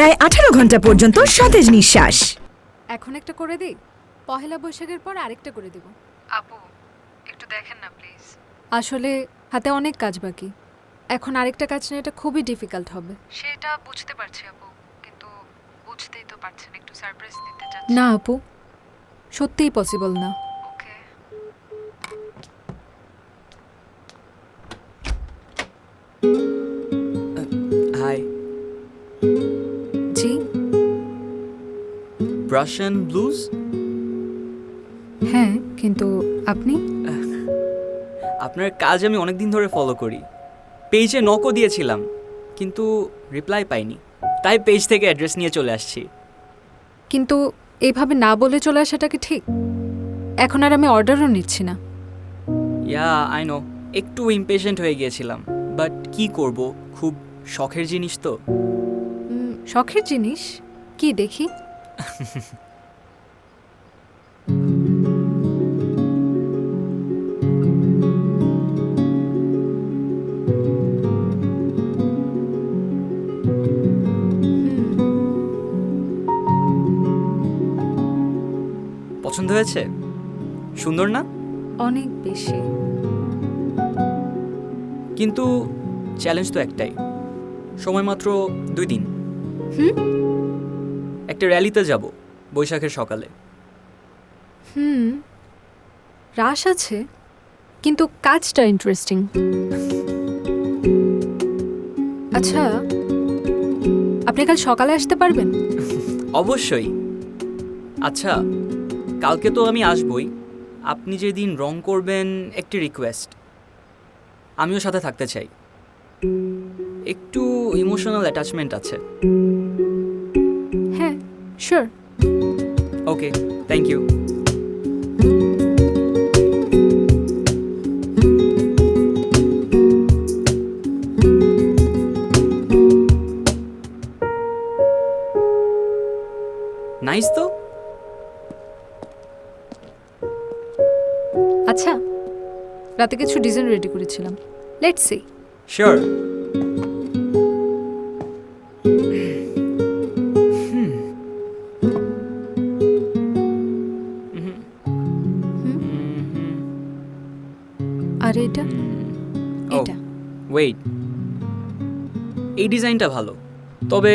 দেয় 18 ঘন্টা পর্যন্ত সতেজ নিঃশ্বাস। এখন একটা করে দিই, পহেলা বৈশাখের পর আরেকটা করে দেব। আপু একটু দেখেন না প্লিজ। আসলে হাতে অনেক কাজ বাকি, এখন আরেকটা কাজ নিয়ে এটা খুবই ডিফিকাল্ট হবে। সেটা বুঝতে পারছি আপু, কিন্তু বুঝতেই তো পারছেন একটু সারপ্রাইজ দিতে চাচ্ছি। না আপু, সত্যিই পসিবল না। ওকে। হাই। জি রাশিয়ান ব্লুজ? হ্যাঁ, কিন্তু আপনি? আপনার কাজ আমি অনেক দিন ধরে ফলো করি। পেজে নকও দিয়েছিলাম, কিন্তু রিপ্লাই পাইনি, তাই পেজ থেকে অ্যাড্রেস নিয়ে চলে আসছি। কিন্তু এইভাবে না বলে চলে আসাটা কি ঠিক? এখন আর আমি অর্ডারও নিচ্ছি না। ইয়া আই নো, একটু ইমপেশেন্ট হয়ে গিয়েছিলাম, বাট কি করব, খুব শখের জিনিস তো। শখের জিনিস কি দেখি? পছন্দ হয়েছে? সুন্দর না? অনেক বেশি। কিন্তু চ্যালেঞ্জ তো একটাই, সময় মাত্র 2 দিন। একটা র্যালিতে যাব বৈশাখের সকালে। রাশ আছে, কিন্তু কাজটা ইন্টারেস্টিং। আচ্ছা, আপনি কাল সকালে আসতে পারবেন? অবশ্যই। আচ্ছা, কালকে তো আমি আসবই। আপনি যেদিন রং করবেন, একটি রিকোয়েস্ট, আমিও সাথে থাকতে চাই। একটু ইমোশনাল অ্যাটাচমেন্ট আছে। হ্যাঁ, sure. Okay, thank you. Nice তো। আচ্ছা, রাতে কিছু ডিজাইন রেডি করেছিলাম, লেটস সি। শিওর। আর এটা? এটা ওয়েট, এই ডিজাইনটা ভালো, তবে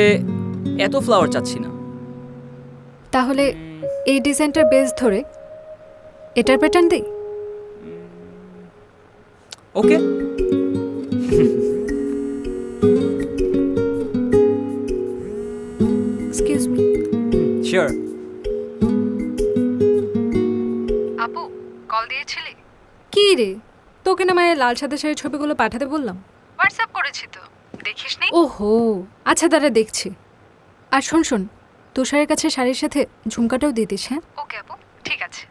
এত ফ্লাওয়ার চাচ্ছি না। তাহলে এই ডিজাইনটার বেস ধরে এটার প্যাটার্ন দিই। ওকে। Excuse me. শিওর। আপু কল দিয়েছিলি? কি রে, তোকে না মায়ের লাল সাদা শাড়ির ছবিগুলো পাঠাতে বললাম? হোয়াটসঅ্যাপ করেছি তো, দেখিসনি? ওহো, আচ্ছা দাঁড়া দেখছি। আর শোন শোন, তুষারের কাছে শাড়ির সাথে ঝুমকাটাও দিয়ে দিস। হ্যাঁ, ওকে আপু, ঠিক আছে।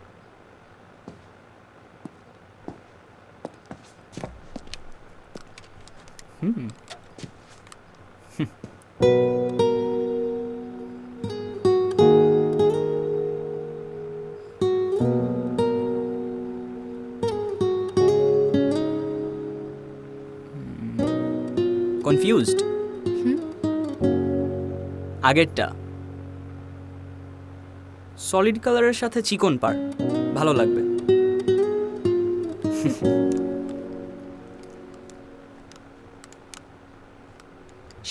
কনফিউজড? আগেরটা সলিড কালারের সাথে চিকন পার ভালো লাগবে।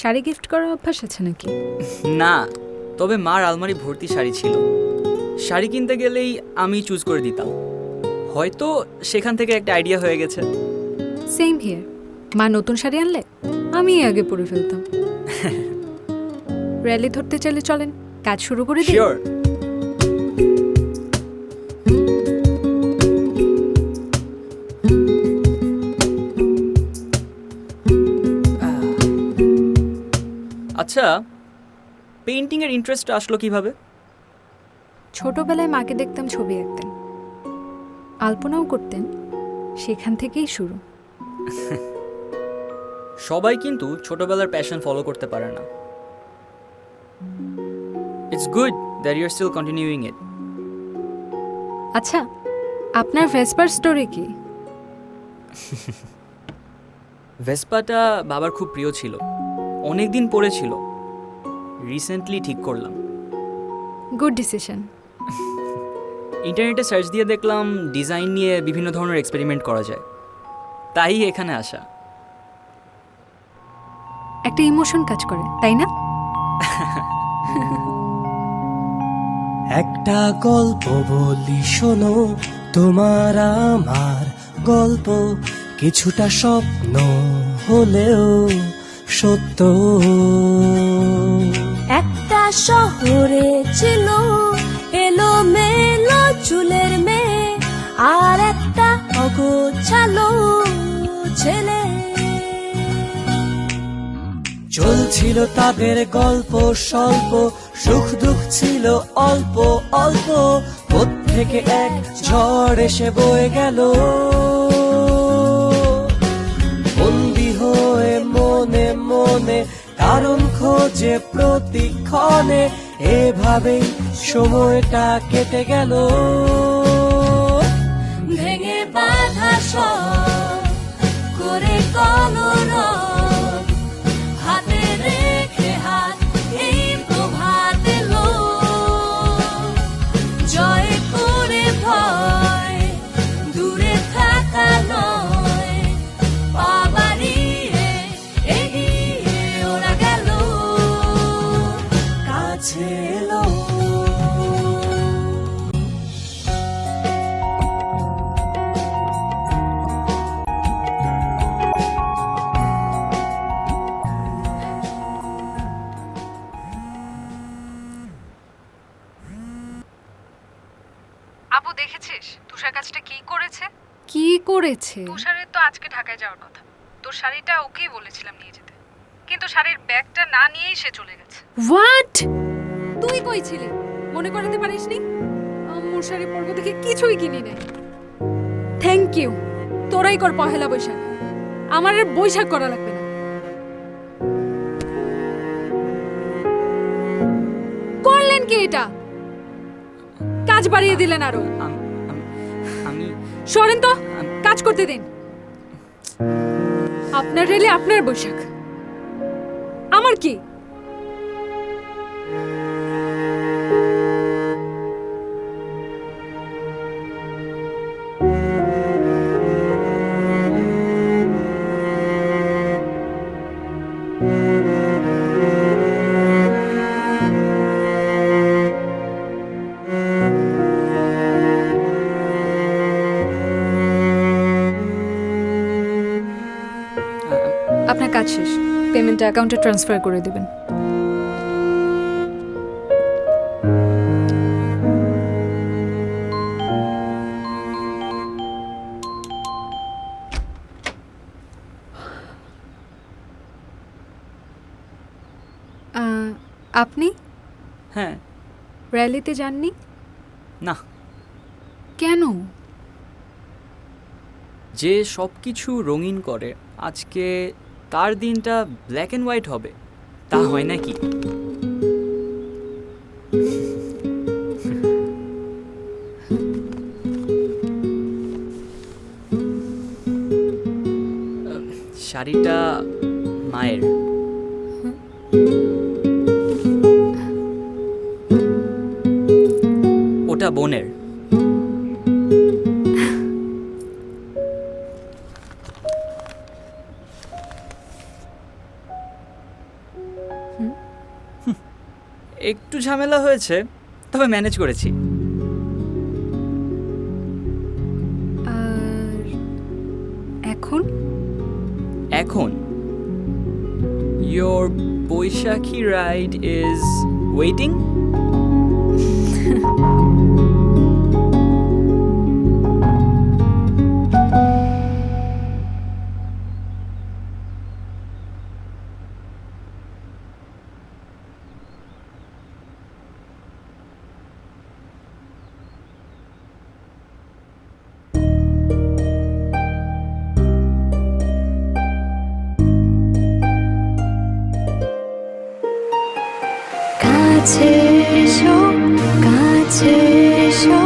শাড়ি গিফট করার অভ্যাস আছে নাকি? না, তবে মার আলমারি ভর্তি শাড়ি ছিল। শাড়ি কিনতে গেলেই আমি চুজ করে দিতাম। হয়তো সেখান থেকে একটা আইডিয়া হয়ে গেছে। সেম হিয়ার, মা নতুন শাড়ি আনলে আমি আগে পরে ফেলতাম। র্যালি ধরতে চাইলে চলেন, কাজ শুরু করে দিই। শিওর। আচ্ছা, পেইন্টিং এর ইন্টারেস্ট আসলো কিভাবে? ছোটবেলায় মাকে দেখতাম ছবি আঁকতেন, আলপনাও করতেন, সেখান থেকেই শুরু। সবাই কিন্তু ছোটবেলার প্যাশন ফলো করতে পারে না। It's good that you are still continuing it. আচ্ছা, আপনার ভেসপার স্টোরি কি? ভেসপাটা বাবার খুব প্রিয় ছিল, অনেক দিন পড়েছিল। রিসেন্টলি ঠিক করলাম। Good decision. ইন্টারনেটে সার্চ দিয়ে দেখলাম ডিজাইন নিয়ে বিভিন্ন ধরনের এক্সপেরিমেন্ট করা যায়, তাই এখানে আসা। একটা ইমোশন কাজ করে, তাই না? একটা গল্প বলি শোনো, তোমার আমার গল্প, কিছুটা স্বপ্ন হলেও সত্য। একটা শহরে ছিল এলোমেলো চুলের মেয়ে, আর একটা অগোছালো ছেলে। চলছিল তাদের গল্প স্বল্প, সুখ দুঃখ ছিল অল্প অল্প, থেকে এক ঝড় এসে বয়ে গেল। বন্দি হয়ে মনে মনে কারণ খোঁজে প্রতিক্ষণে, এভাবেই সময়টা কেটে গেল। ভেঙে বাঁধা সব করে কলরব, হাতে রেখে হাত এই প্রভাত এলো। জয় করে ভয় দূরে থাকা নয়, পা বাড়িয়ে এগিয়ে ওরা গেল, কাছে এলো। আপু দেখেছিস তুষার কাজটা কি করেছে? কি করেছে? তুষারের তো আজকে ঢাকায় যাওয়ার কথা, তোর শাড়িটা ওকেই বলেছিলাম নিয়ে যেতে, কিন্তু শাড়ির ব্যাগটা না নিয়েই সে চলে গেছে। হোয়াট? তুই কই ছিলি? মনে করাতে পারিসনি? আম্মুর শাড়ি পরবো দেখে কিছুই কিনি নাই। Thank you. তোরাই কর পহেলা বৈশাখ, আমার আর বৈশাখ করা লাগবে না। করলেন কি এটা? কাজ বাড়িয়ে দিলেন আরো। আমি সরেন তো, কাজ করতে দিন। আপনার রেলে আপনার বৈশাখ, আমার কি? আপনার কাজ শেষ, পেমেন্টটা অ্যাকাউন্টে ট্রান্সফার করে দেবেন। আপনি হ্যাঁ। র্যালিতে যাননি? না, কেন? যে সব কিছু রঙিন করে, আজকে তার দিনটা ব্ল্যাক অ্যান্ড হোয়াইট হবে, তা হয় নাকি? শাড়িটা মায়ের। ওটা বোনের। একটু ঝামেলা হয়েছে, তবে ম্যানেজ করেছি। আর এখন? এখন your Baishakhi ride is waiting. কাছে এসো, কাছে এসো।